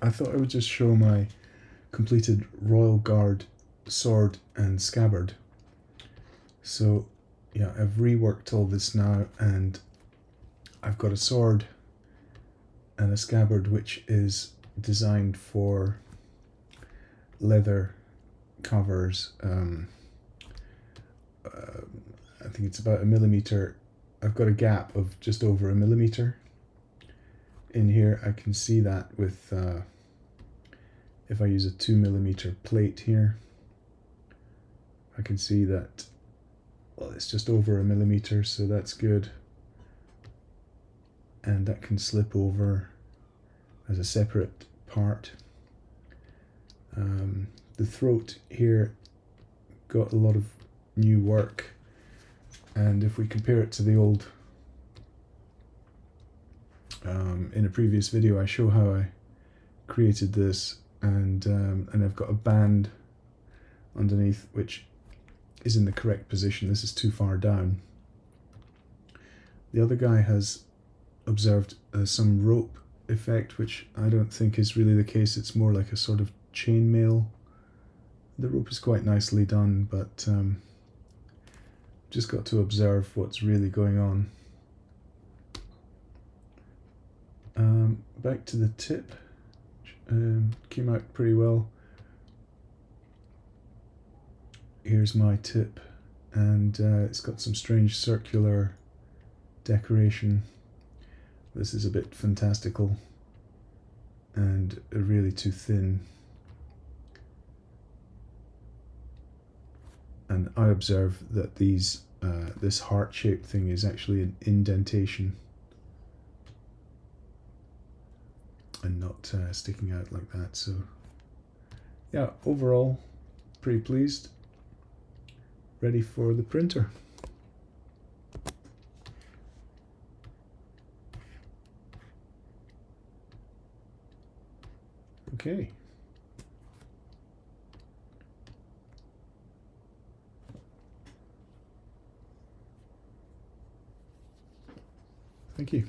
I thought I would just show my completed Royal Guard Sword and Scabbard. So yeah, I've reworked all this now, and I've got a sword and a scabbard which is designed for leather covers. I think it's about 1mm. I've got a gap of just over 1mm in here. I can see that with if I use a 2mm plate here, I can see that, well, it's just over 1mm, so that's good. And that can slip over as a separate part. The throat here got a lot of new work, and if we compare it to the old, in a previous video I show how I created this, and I've got a band underneath which is in the correct position. This is too far down. The other guy has observed some rope effect, which I don't think is really the case. It's more like a sort of chainmail. The rope is quite nicely done, but just got to observe what's really going on. Back to the tip, came out pretty well. Here's my tip, and it's got some strange circular decoration. This is a bit fantastical and really too thin. And I observe that these this heart-shaped thing is actually an indentation and not sticking out like that. So yeah, overall pretty pleased. Ready for the printer. Okay. Thank you.